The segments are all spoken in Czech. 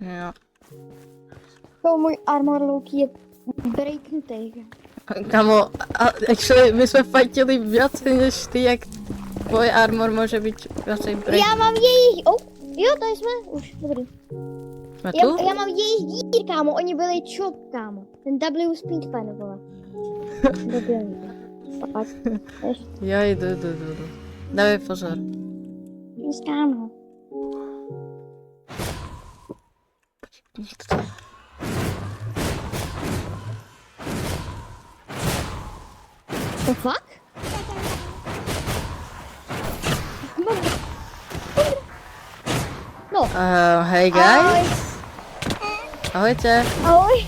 Jo. To můj armor Loki je breaknutý. Kamo, actually, my jsme fightili viacej než ty, jak tvoj armor může být viacej break. Já mám jejich... Jo, tady jsme. Už, dobrý. Jsme tu? Já mám jejich dír, kámo. Oni byli chop, kámo. Ten W Speedpan, vole. Debilní. Pak. Jo, jdu. Dávej pozor. Víš, kámo. Někdo to... The fuck? No. Hej guys. Ahojte. Ahoj.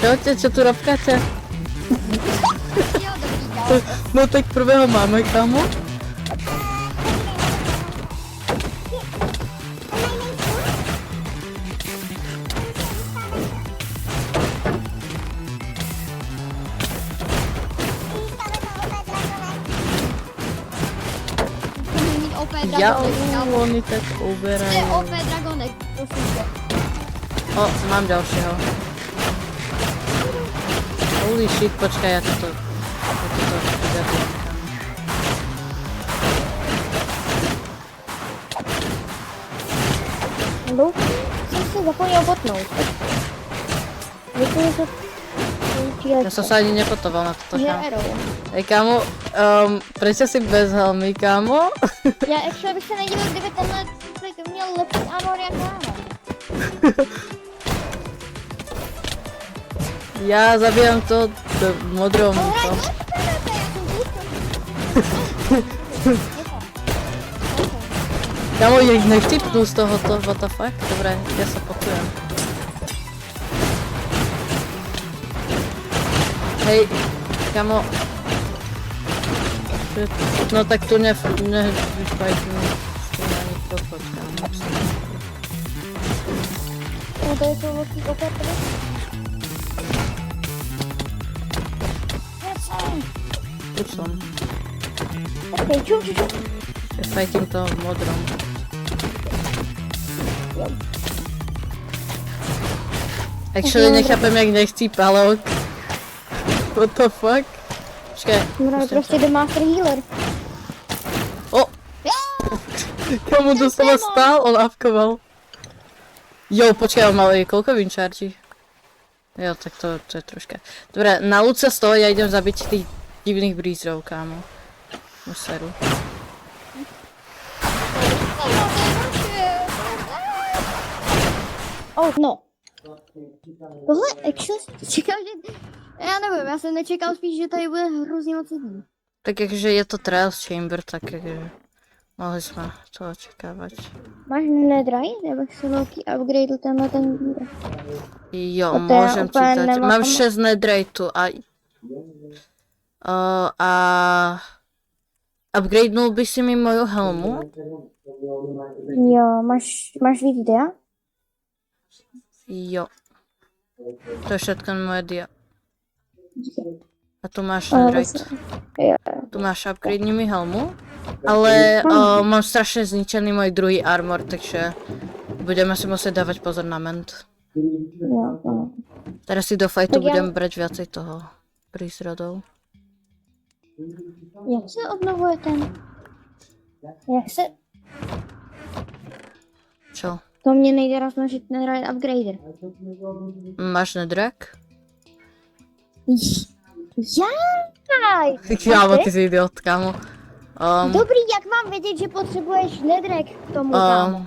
Čaute, čo tu robkáte? Jo, dobrý, No tak prvého máme, kamo. Ja, oni tak To je uberajú. OP Dragonek, prosím tě. O, mám ďalšieho. Holy shit, počkaj, ja toto zabijem. Hallo? Jsem se zapomněl botnout. Děkuji za... Ja som sa ani nepotoval na toto, kámo. Hero. Hej, kámo, prečo si bez helmy, kámo? Já actually bych se nedivil, kdyby tenhle člověk měl lepší armor jak já. Ja zabijam to modrom. Hraj To. moc PvP, já jsem blízko. Kámo, ich nevtipnú z tohoto, what the fuck? Dobre, ja sa potujem. Hej, kámo. No tak tu nevyfajtnú. Ani toto, kámo. No to je to velký OP. Tu som. Okay, čum. Ja fajtím to modrom. Actually nechápem, jak nechcíp, ale ok. What the fuck? Počkej. Mora je prostě The Master Healer. O! Kamu doslova stál, on avkoval. Jo, počkej, on mal koľko winchargy? Jo, tak to je troška. Dobre, nauč sa z toho, ja idem zabiť tých divných brízrov, kámo. Už seru. Oh, no. Tohle actually čekal, že... Já nevím, já jsem nečekal spíš, že tady bude hrozně moc lidí. Tak jakže je to Trials Chamber, tak mohli jsme to očekávat. Máš netherite? Já bych se velký upgrade tenhle ten díl. Jo, To já môžem ti úplně dať. nemám. Mám 6 netherite a upgradenul by si mi moju helmu? Jo, máš víc dia? Jo. To je všetko moje dia. A tu máš Ale netherite. Jo. Tu máš upgradeni mi helmu. Ale mám strašne zničený môj druhý armor, takže budeme si musieť dávať pozor na ment. Jo, jo. Teraz si do fightu Tak ja- budem brať viacej toho prísrodov. Jak se obnovuje ten? Jak se... Čo? To mě nejde rozmnožit netherite upgrader. Máš nedrak? Jaj! Kámo, ty si idiot, kámo. Dobrý, jak mám vědět, že potřebuješ nedrek k tomu, kámo?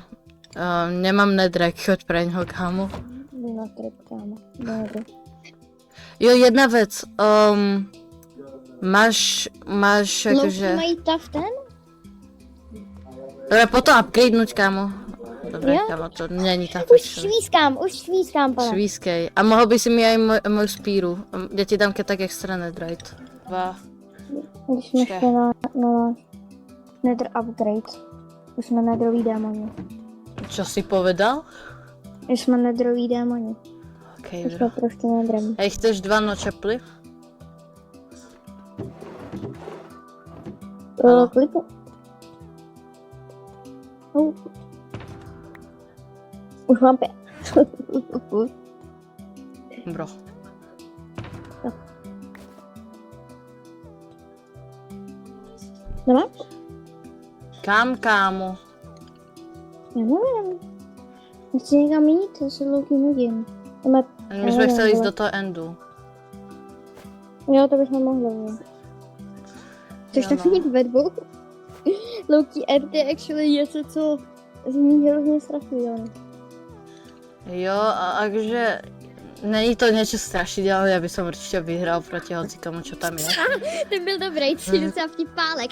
Nemám nedrak, choď preňho, kámo. Nedrek, kámo. Dobrý. Jo, jedna vec. Máš akože... Loki mají tav ten? Dobre, potom upgradenúť, kámo. Dobre, Jo? kámo, to není tá Už švískám, pane. Švískej. A mohol by si mi aj moju spíru. Ja ti dám keď tak extra netherite. 2. Když jsme šli na nether upgrade. Už jsme nedrový démoni. Čo si povedal? Už jsme nedrový démoni. Okej, Už jsme bro. prostě nedrem. Hej, chceš 2 nočeply? Ano. Klipu. Už mám 5. Bro. Nemáš? Kam, kámo? Já nevím. Nechci někam jít, já se Loki nudím. My jsme chtěli jít do toho endu. Jo, to bychom mohli. Chceš Jo, taky no. mít vedbu? Loki End je actually něco, co zní hrozně strašidelné. Jo, a akže... Není to niečo strašidelné, aby som určite vyhral proti hocikomu, čo tam je. Ten byl dobrý, ty si docela vtipálek.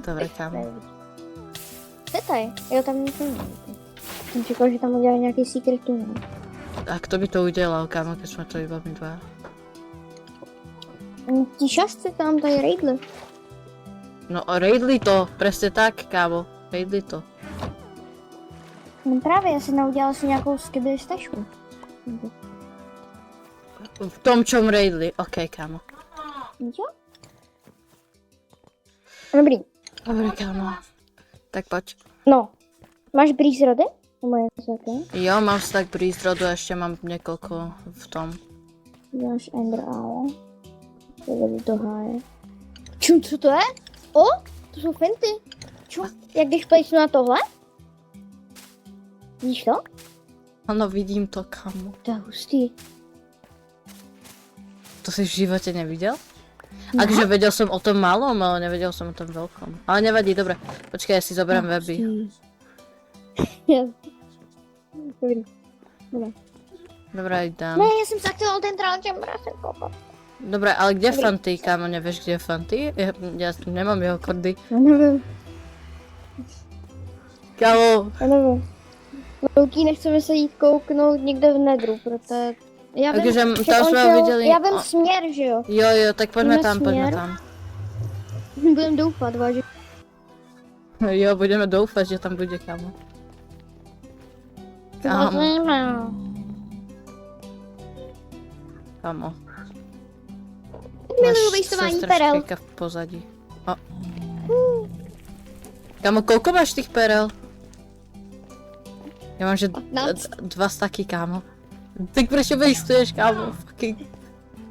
Dobre, kámo. Co to je? Jo, tam nic není. Jsem čekal, že tam udělali nějaký secret tunel. A kto by to udelal, kámo, keď sme to iba my dva? Ti šastce tam tady raidli. No, raidli to, presne tak, kámo. Raidli to. No právě, já jsem naudělal si nějakou skibby stašku. V tom, čom raidli. OK, kámo. Jo? Dobrý. Dobre, kámo. Tak poď. No. Máš breeze rody? Moje také. Jo, mám stack breeze rodu a ešte mám niekoľko v tom. Máš Ender Owl. To vedu do háje. Čum, co to je? O, to jsou fenty. Čum, jak když plejsnu na tohle? Vidíš to? Ano, vidím to, kámo. To je hustý. To si v živote nevidel? Akže vedel som o tom malom, ale nevedel som o tom veľkom. Ale nevadí, dobre. Počkaj, ja si zoberiem weby. Dobrý. Dobré. Dobre, idem. Ne, já jsem zaktivoval ten transjumper, já jsem kopal. Dobre, ale kde Fanty, kámo, nevieš, kde je Fanty? Ja nemám jeho kordy. Já nevím, Kámo, já nevím. Loki, nechceme se jít kouknout někde v nedru, protože... Já vím, Takže že tam on jsme šel- viděli- Já vím směr, že jo? jo, tak poďme Jdeme tam, poďme směr. tam. Budem doufat, vážně. Jo, budeme doufať, že tam bude, kámo. Kámo, kámo. Miluju Máš vejstování sestrčka perel. v pozadí. O. Kámo, koľko máš tých perel? Ja mám, že 15. 2 staky, kámo. Tak prečo vejstuješ, kámo? Fucking.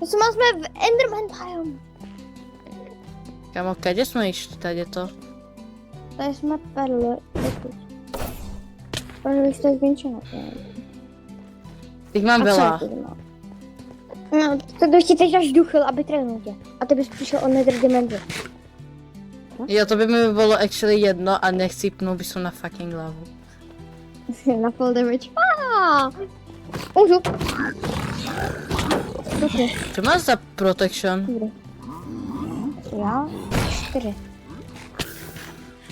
To jsme v Enderman biome. Kámo, kade sme išli, tady to? Tady jsme perle. Perle jste zvětšená. Tých mám veľa. No, to když ti teď až duchl, aby trénul tě. A ty bys přišel o Nether Dimension. Jo, to by mi bolo actually jedno a nechcípnul by som na fucking hlavu. Na full damage. Můžu. Okay. Čo máš za protection? Dobrý. Já? 4.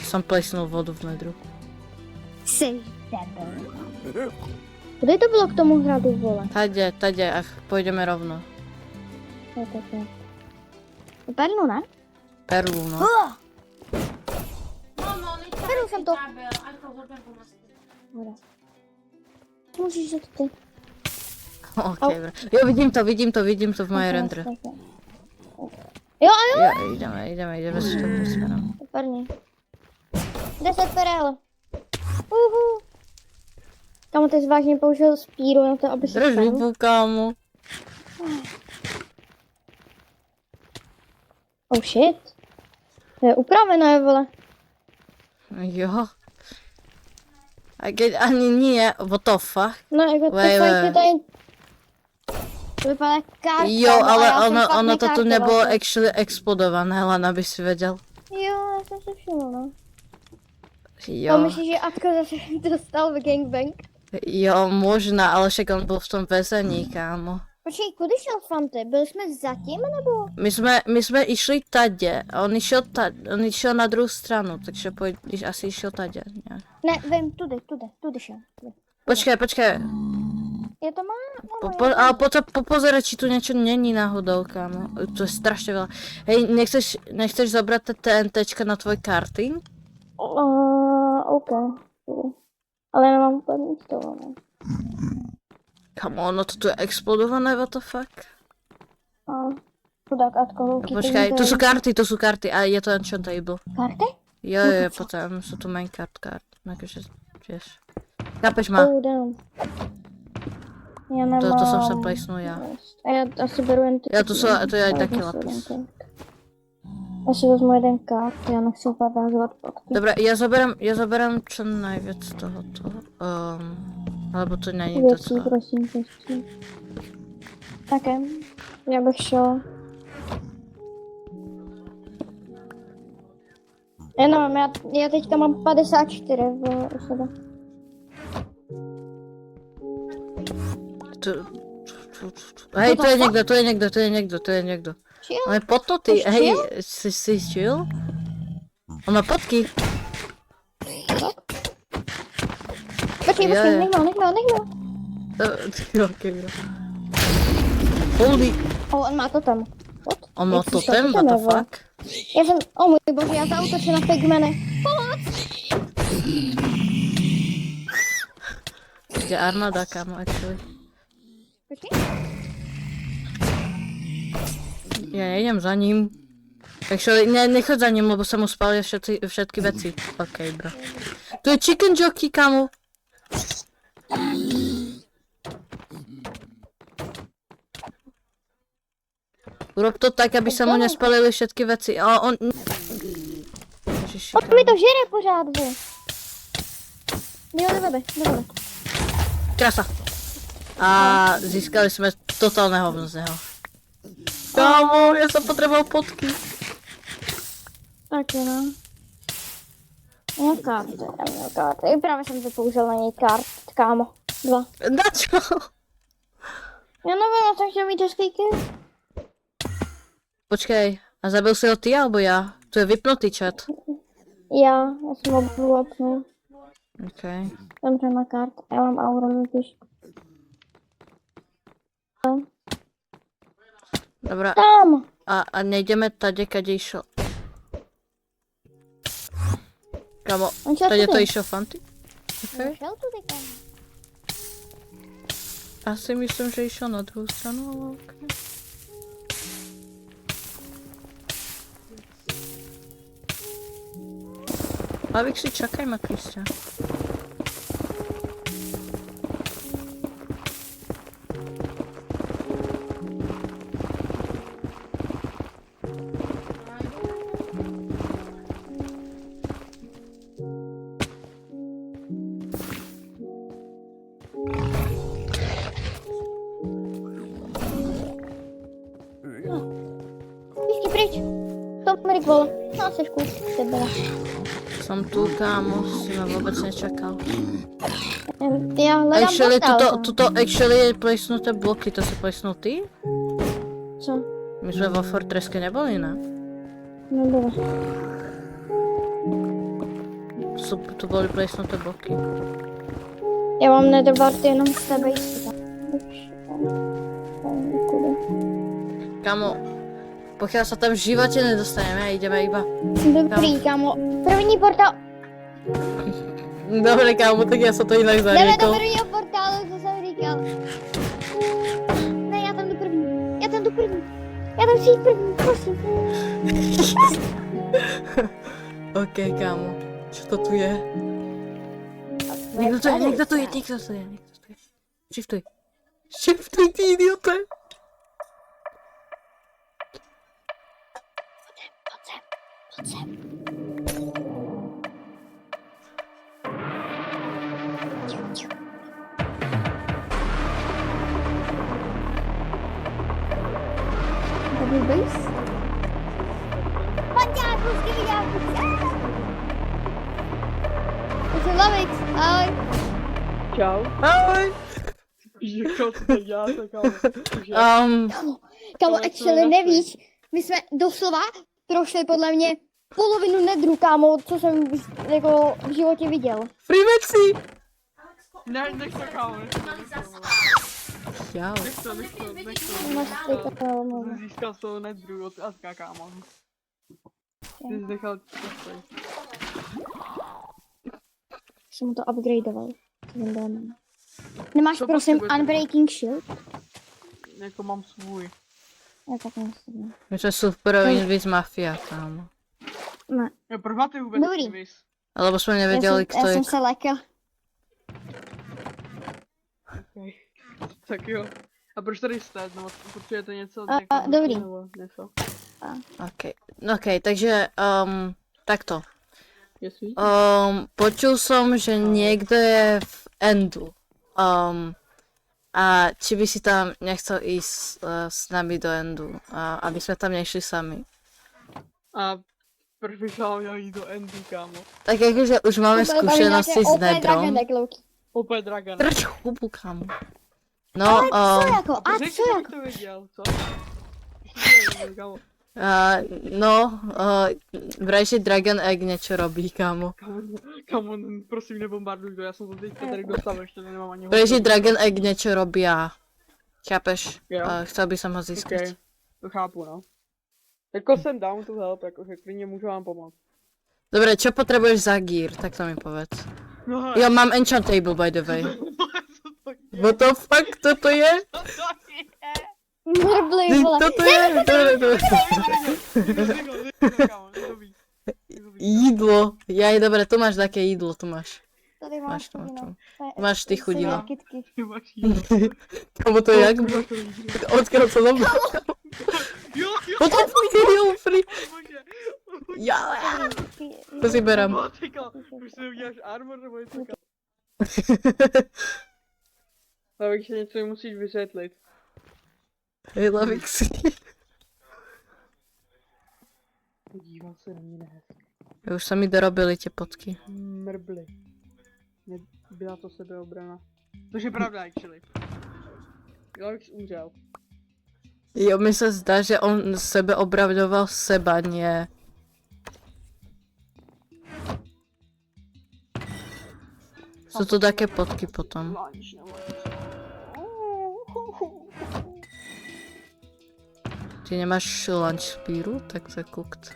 Som plesnul vodu v nedru. Jsi debil. Kde to bylo k tomu hradu, vole? Tade, ach, pôjdeme rovno. Tak. Perlu, ne? Perlu, no. Perlu jsem to. Voda. Můžeš jít ty. OK, bro. Jo, vidím to v mojej rendre. Jo, Jo, ideme s tomto smerom. Superně. 10 perel. Kámo, ty jsi vážně použil spíru na to, aby se Drž stal. hubu, kámo. Oh shit. To je upravené, vole. Jo. A keď ani nie, what the fuck? No, jako to Wait, fakt wait. je tady... To vypadá jak karta. Jo, no, a ale já jsem fakt ono to tu nekartoval. nebolo actually explodované, len aby si vedel. Jo, já jsem si všiml, no. Jo, A myslíš, že Atko zase dostal v gangbang? jo, možná, ale však on bol v tom väzení, kámo. Počkej, kudy šel Fante? Byli jsme zatím, nebo? My sme išli tade a on išiel na druhú stranu, takže asi išiel tade. Nie. Ne, vím, tudy šel. Tudy. Počkaj. Je to má? Ale popozerať, či tu niečo není náhodou, kámo. To je strašne veľa. Hej, nechceš zobrať TNTčka na tvoj karting? OK. Ale nemám úplně nic toho, ne? Kamo, ono to tu je explodované, what the fuck? Chudák Atko, hlouky. Počkaj, to sú karty a je to enchant table. Karty? Jo, potom sú tu main card, akože, vieš. Chápeš ma? Oh, damn. Já nemám... To jsem se plejsnul já. A já asi beru jen ty... Já to já taky vezmu si lapis. jeden kart. Já si vezmu jeden kart, já nechci úplně házovat fotky. Dobré, já zaberám čo najviac tohoto. Alebo to není to Věcí, celé. prosím, prosím. Také, já bych šel. Já nevím, já teďka mám 54 u sebe. Hej, to je někdo. Chill? On je potnutý, Jsi hej, chill? jsi chill? On má potky. Počkej, Jo, jo. nech ho. Ok, bro. Holy. On má to tam. What? On má Jak jsi to to ten, what the nebo? fuck? Já jsem, můj bože, já zautočím na pigmeny. Pomoc! Je armáda, kámo, actually. Počkej. Já nejdem za ním. Actually, nechoď za ním, lebo jsem mu spalil všetky věci. Ok, bro. To je chicken jockey, kámo. Urob to tak, aby se mu nespalily všetky věci. A on... Ježiši, On mi to žere pořád, vole. Jo, do tebe. Krása. A získali jsme totálně hovno z něho. Kámo, já jsem potřeboval potky. Taky no. Já měl karty. I právě jsem to použil na něj kart, kámo. 2. Na čo? Já nevím, já jsem chtěl mít hezký kill. Počkej, a zabil si ho ty alebo já? To je vypnutý chat. Já jsem ho vypnul. Ok. Jsem na kart. Já mám auru totiž. Dobrá. Tam! A nejdeme tady, kde išel. Kamo, On šel tady to tudy. išel Fanty? Ok. Šel tu ty, kámo. Já si myslím, že išel na druhou stranu, ale ok. Abych si čakajme, Kristian. Píšky pryč. Tomerik vole. No, seš kus. Tebe. Jsem tu, kámo, si mě vůbec nečakal. Já hledám Actually, portál. tuto actually je plesnuté bloky, to si plesnul ty? Co? My jsme vo Fortreske neboli, ne? Nebylo. Tu byly plesnuté bloky. Já mám netherwart jenom z tebe jistě. Kámo, pokud se tam v životě nedostaneme, jdeme iba. Dobrý, kámo. První portál. Dobre, kámo, tak já se to jinak Jdeme do zaříkal. prvního portálu, co jsem říkal. Ne, já tam jdu první. Já tam chci jít první, prosím. Ok, kámo, co to tu je? Někdo tu je. Shiftuj, ty idiote. Pojď sem. Double base? Panďáku, skvěláku. Musím lovit, ahoj. Čau. Ahoj. Co to děláte, kámo? Kámo, Ale actually to je nevíš, my jsme doslova prošli podle mě polovinu nedru, kámo, co jsem jako v životě viděl. Free věci. Nech to, kámo, Jau. nech to. Máš ty kámo. Jsi získal svou nedru od Aska, kámo. Ty jsi nechal časej. Jsem mu to upgradeoval. Nemáš Co prosím potřebujete? Unbreaking Shield? Jako mám svůj. Já tak myslím. My jsme super invis mafia, kámo. Ne. Jo, proč máte vůbec Dobrý. invis? Alebo jsme nevěděli, Já kdo je. jsem se lekl. Okay. Tak jo. A proč tady jste? No, potřebujete něco? Dobrý. Nebo něco? OK, takže takto. Jestli? Počul som, že niekto je v Endu. A či by si tam nechcel ísť s nami do Endu, aby sme tam nešli sami. A proč bych měl jít do Endu, kámo? Tak jakože už máme skúsenosti s Nedrom. Opět Dragan. Drž hubu, kámo. No, Co jako? A Řekni, co že bych jako? to věděl, co? Kámo, no, vraj, že Dragon Egg niečo robí, kámo. kámo, prosím nebombarduj to, já jsem to teďka tady dostal, ještě to nemám ani Vraj, že Dragon Egg niečo robí a chápeš? Jo. Chcel by som ho získať. Okay, to chápu, no. Jako jsem down to help, jakože klidně můžu vám pomoct. Dobre, čo potrebuješ za gear? Tak to mi povedz. No, Jo, mám enchant table, by the way. What the fuck, toto je? Mrbli, vole. Toto je? Jídlo. Jaj, dobre, tu máš také jídlo, tu máš. Tady Máš to, chudinu. to. To je- Máš ty to jsou chudino. kytky. Kamo to jak? Odkiaľ to dobré? Jo, jo, What the fuck, je free? bože. Ja. Ty- To si berem. No, tyko, už si uděláš armor nebo něco takového. Ale ještě něco mi musíš vysvětlit. Hej, Lavixi. Podíval se na mě nehezky. Už sa mi dorobili tie potky. Mrbli. Byla to sebeobrana. Což je pravda, actually. Alex umřel. Jo, mi sa zdá, že on sebe opravdoval seba, nie. Sú to také potky potom. Lunch nebo Ty nemáš lunch spíru? Tak to je cooked.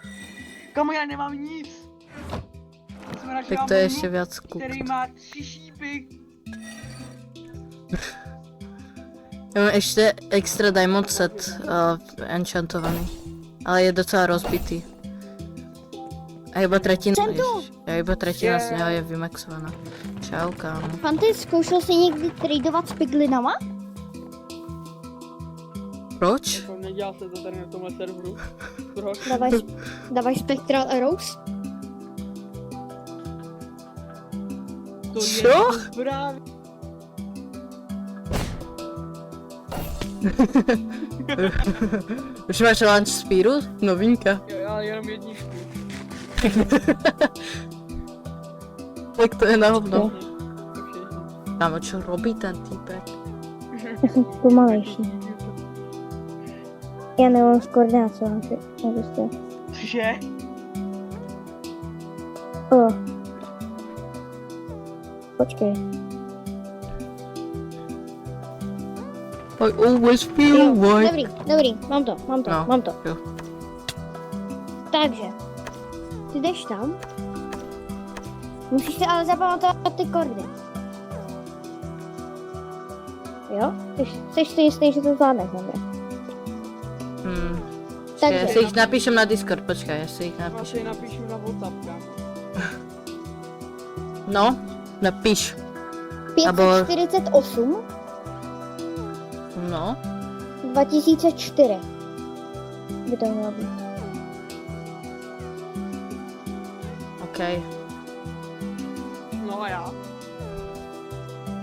Kamo, já nemám nic. Tak to je ešte viac Který cooked. má 3 šípy. Ja mám ešte extra diamond set enchantovaný. Ale je docela rozbitý. A iba tretina, iba tretina z neho je vymaxovaná. Čau, kámo. Fanty, zkoušel jsi někdy tradovat s piglinama? Proč? Jako nedělal se to tady na tomhle serveru. Proč? Dávaj Spectral Arrows? To Co? je právě. Už máš lunch spíru? Novinka. Jo, já jenom jedničku. Tak to je na hovno. Takže. Kámo, čo robí ten týpek? Já jsem pomalejší. Já nemám s koordináciou na ty. Cože? O. Počkej. I always feel Jo, white. dobrý, mám to. Jo. Takže, ty jdeš tam. Musíš si ale zapamatovat ty kordy. Jo? Jsi si jistý, že to zvládneš, dobře. Takže... Takže, Ja si ich napíšem na Discord, počkaj, ja si ich napíšem. Vlastně napíšu na WhatsApp, kámo. No, napíš. Abo- 548 No. 2004 by to mělo být. OK. No a já?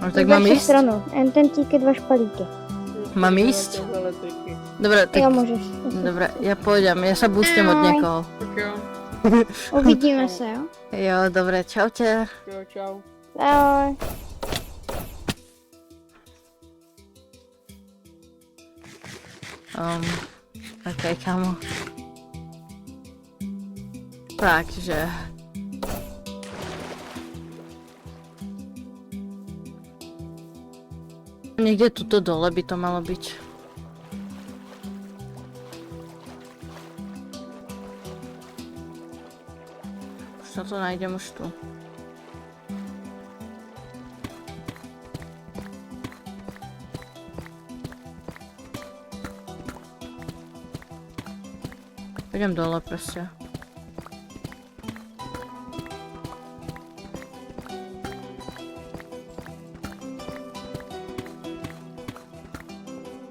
No, tak mám ísť? Stranu. Ten ticket 2 špalíky. Mám ísť? Dobre, tak... Jo, můžeš. Dobre, ja pôjdem, ja sa boostnem od niekoho. Tak jo, Uvidíme se, jo? Jo, dobre, čaute. jo, čau. Ahoj. OK, kámo. Takže... Niekde tuto dole by to malo byť. Už sa to nájdem už tu. Pôjdem dole proste.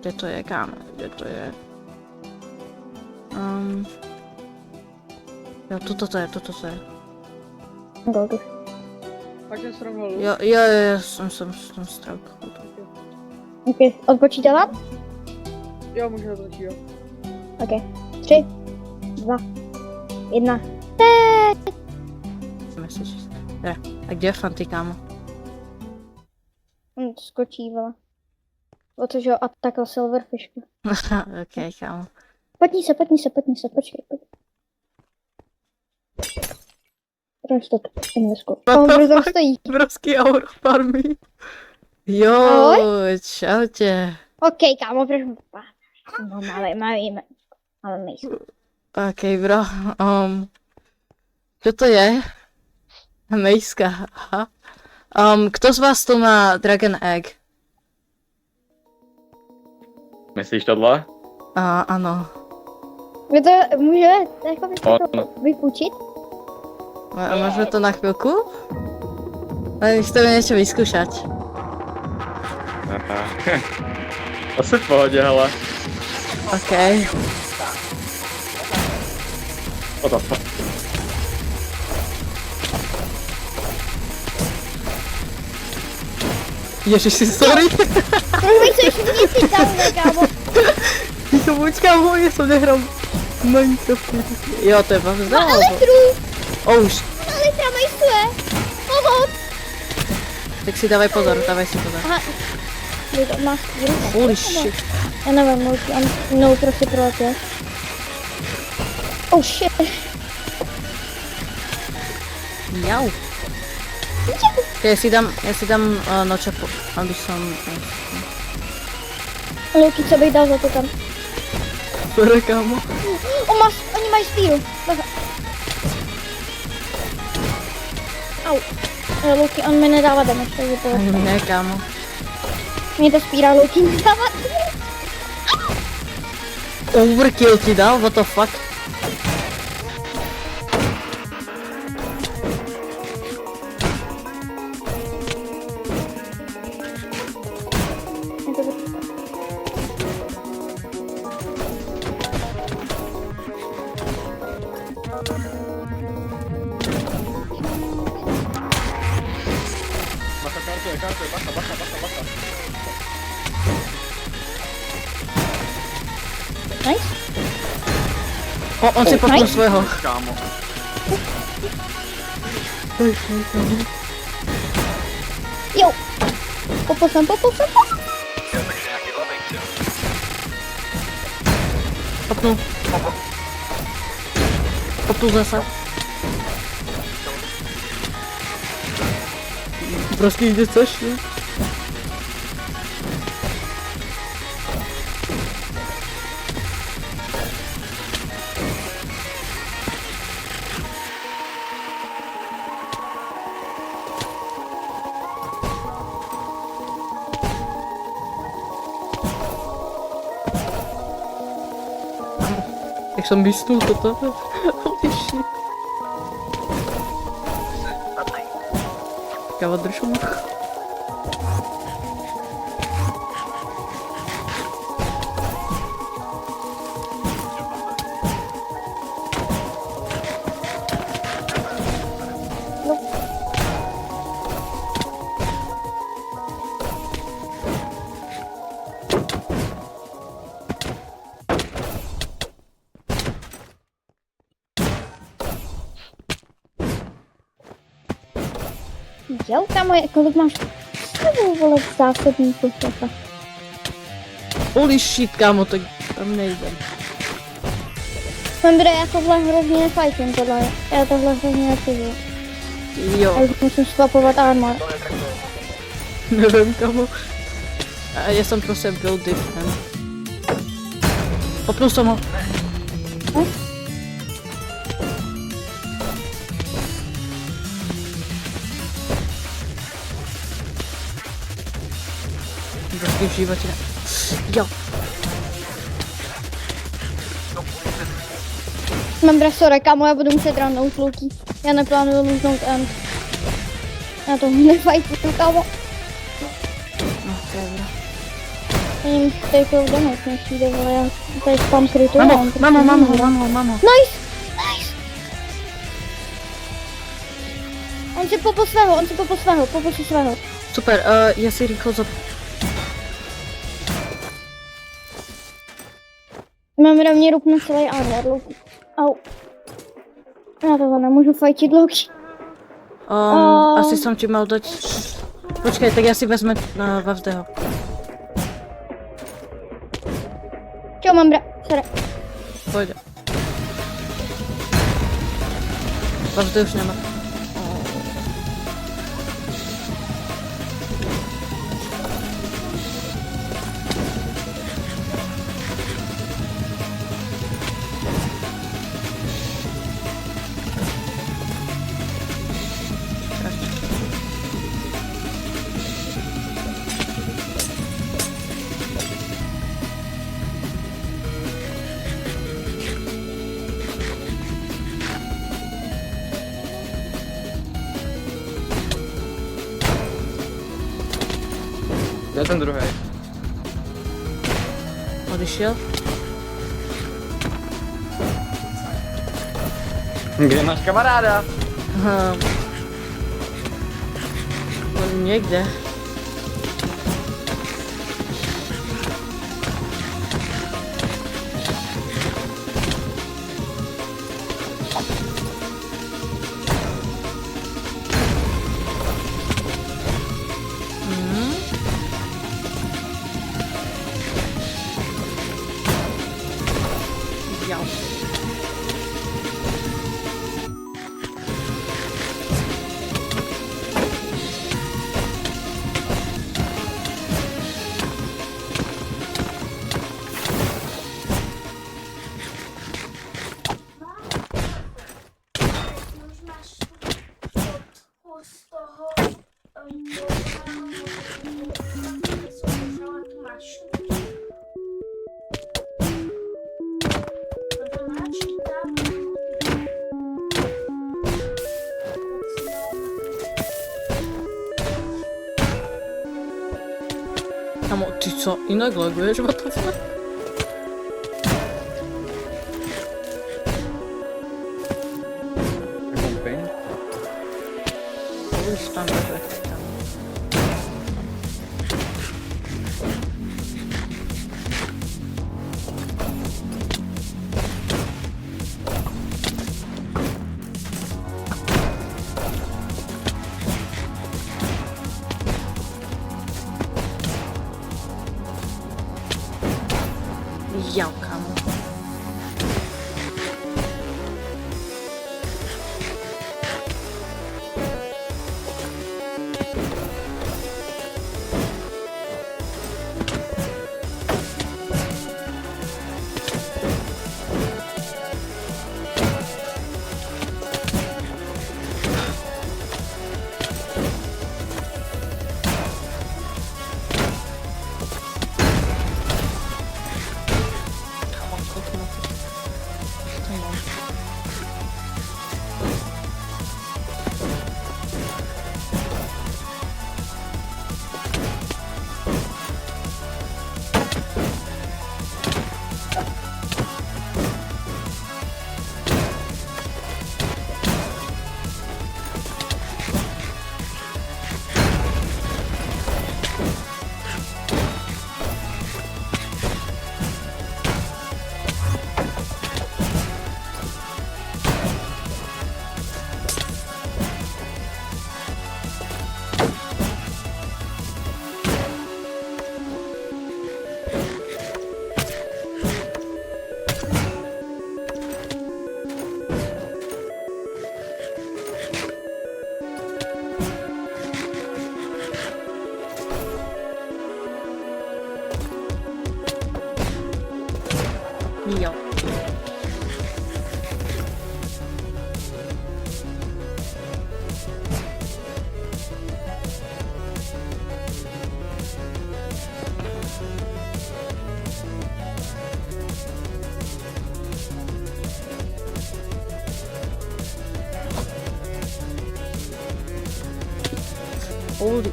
Kde to je, kámo? Kde to je? Jo, toto to je. Goldu. Pak jsem srovnal. Jo, jsem strávil. OK, odpočítala? Jo, můžeme začít, jo. OK. 3, 2, 1. A kde je Fanty, kámo? On skočí, vole. Protože ho atakal Silverfishka. Ok, kámo. Potni se, počkej. Proč to invesku? What the On tam fuck? stojí. Obrovský auro farmy. Jo, čau tě. OK, kámo, proč mu no, máme místo. Ok, bro. Co to je? Mejska, aha. Kdo z vás tu má Dragon Egg? Myslíš tohle? Ano. Vy to můžeme jako Ano. vypůjčit? A můžeme to na chvilku? Ale chceme něco vyzkoušet. Aha. Asi v pohodě, hele. Ok. What the fuck? Ježiši, sorry. Můžeme se ještě nic tam, kámo. Jo, počkám, já jsem nehrál Minecraft. Jo, to je vám zdálo. Elektru! Oh, už. Elektra majstuje! Oho! Tak si dávej pozor, dávej si pozor. Aha. Je to máš víru? Holy shit. Já nevím, Luky, no prostě proletěl. Oh shit. Jau. Já si dám nočapu, aby jsem... Luky, co bych dal za to tam? Sorry, kámo. Oni mají spíru. Bacha. Au. Luky, on mi nedává damage, takže to Ani ne, kámo. mě to spírá, Luky nedává. Overkill ti dal, what the fuck? Bacha, kartuje, bacha. Nice. On si popnul svého. Kámo. Jo. Popol jsem. Popnul zase. Prostě jde což, ne? Jak jsem vystůl toto? Holy shit. Káva, držu mu. Jo, kámo, kolik máš s sebou, vole, zásobníků tohle? Holy shit, kámo, tak tam nejdem. Membre, já tohle hrozně nefajtím, tohle. Já tohle hrozně nefajtím. Jo, Já už musím sklapovat armor. nevím, kámo. A já jsem prostě byl different. Popnul jsem ho. Prostě v životě ne. Jo. Membre, sorry, kámo, já budu muset randnout Luky. Já neplánuju lůznout end. Já tohle nefajtím, kámo. No, to je dobré. Jim take damage nepřijde, ale já tady spam krytu. Mamo. Nice! Nice! On si popl svého. Super, já si rychlo Mám rovně rupnu celý armor, Loki. Au. Já toho nemůžu fajtit, Loki. Asi jsem ti mal dať... Počkej, tak já si vezmu Vavzdeho. Čau, mám sorry. Pojď. Vavzde už nemá. Kde je ten druhý? Odešel? Kde máš kamaráda? Někde. Jau. Kamo, ty co, jinak laguješ, what the fuck? Už tam reflekty tam. Jau, kamo. Jo. Holy.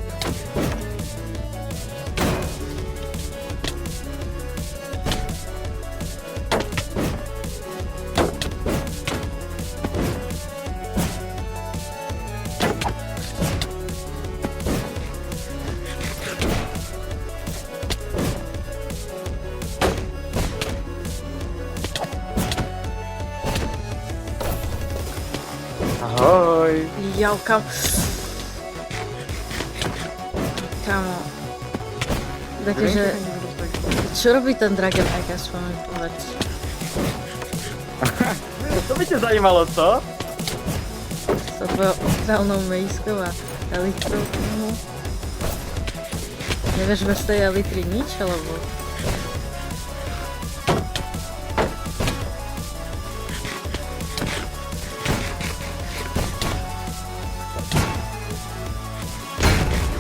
Ahoj. Jo, kam... Kámo. Takže, čo robí ten Dragon Egg, aspoň mi povedz. To by tě zajímalo, co? S tvojou opravnou mejskou a elitrou, kámo. Nevieš bez tej elitry nič, alebo?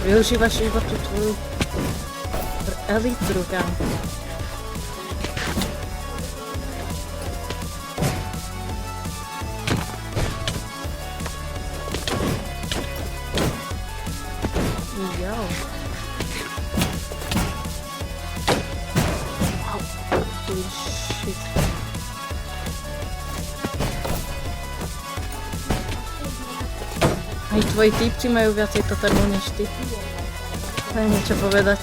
Využívaš iba tú tvoju elitru, kámo. Jo. Wow. Holy shit. Aj tvoji týpci majú viacej totemov než ty. Daj niečo povedať.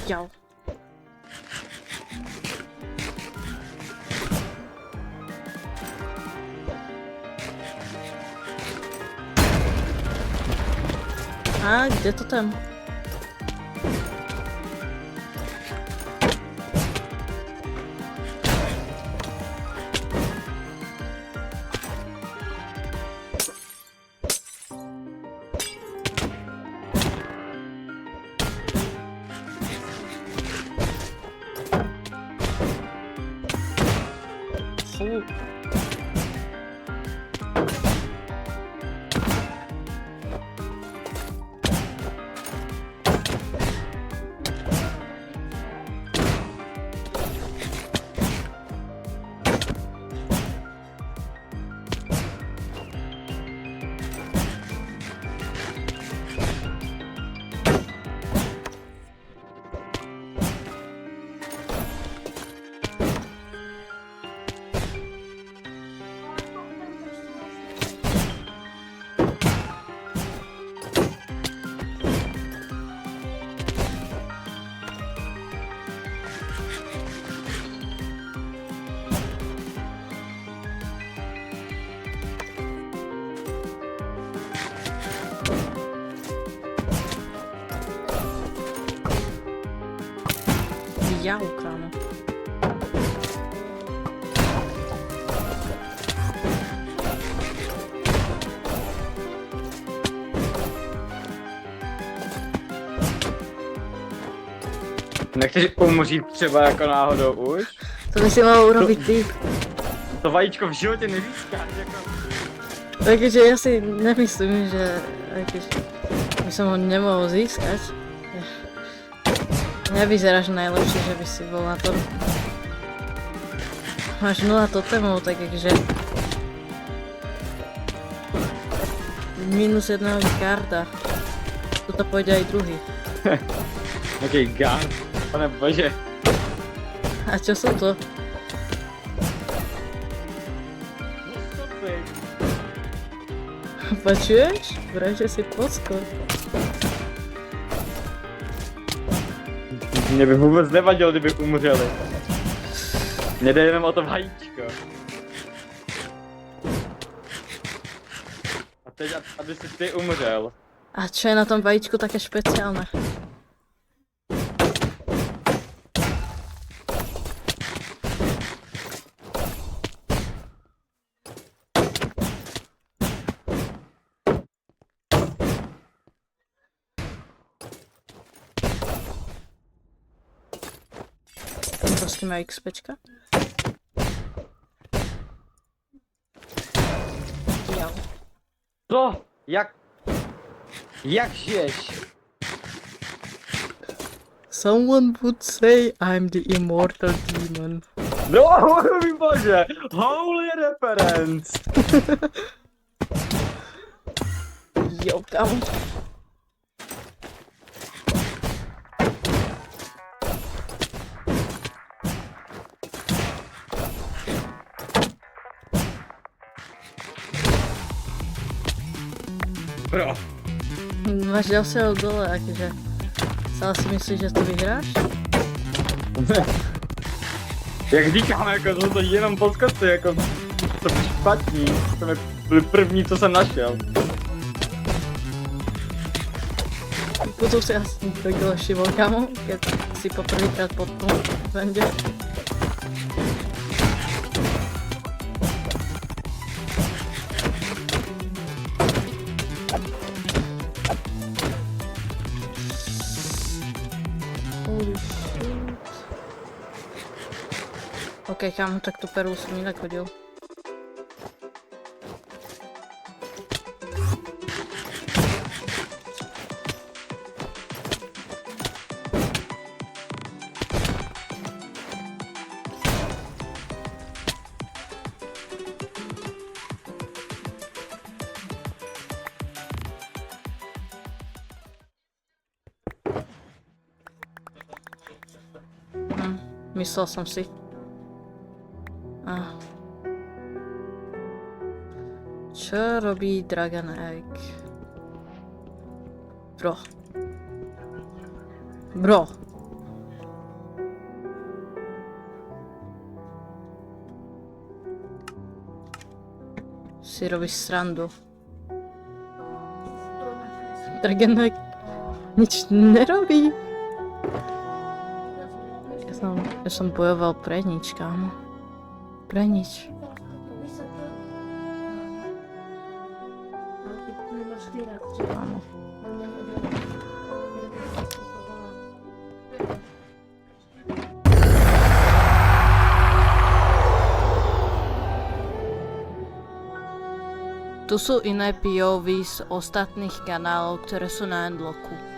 Jau. A, kde to tam? Fú. Jau, kámo. Nechceš umřít třeba jako náhodou už? To by si mal urobiť ty. To vajíčko v životě nezískáš, jako... Takže ja si nemyslím, že akože by som ho nemohol získať. Nevyzeráš najlepšie, že by si bol na tom. Máš 0 totemov, tak akože... Minus jedného garda. Tuto pôjde aj druhý. Okej, guard. Pane bože. A čo sú to? No stopy. Počuješ? Vraj, že si podskok. Mě by vůbec nevadilo, kdyby umřeli. Mně jde jenom o to vajíčko. A teď, aby si ty umřel. A čo je na tom vajíčku také špeciálne? Proste majú XPčka. Jau. Co? Jak žiješ? Someone would say I'm the immortal demon. No, můj bože! Holy reference! Jo, kámo. Bro. Máš ďalšieho dole, akože. Stále si myslíš, že to vyhráš? Jak říkám, jako to jenom podskoci, jako to je špatný. To je byli první, co jsem našel. Potom si asi takhle všimol, kamo, keď si poprvýkrát potknul vende. Holy shit. OK, kámo, tak tu perlu som inak hodil. Myslel som si. Čo robí Dragon Egg? Bro. Bro. Si robíš srandu. Dragon Egg nič nerobí. Ja som bojoval pre nič, kámo. Pre nič. Áno. Tu sú iné POV z ostatných kanálov, ktoré sú na Endlocku.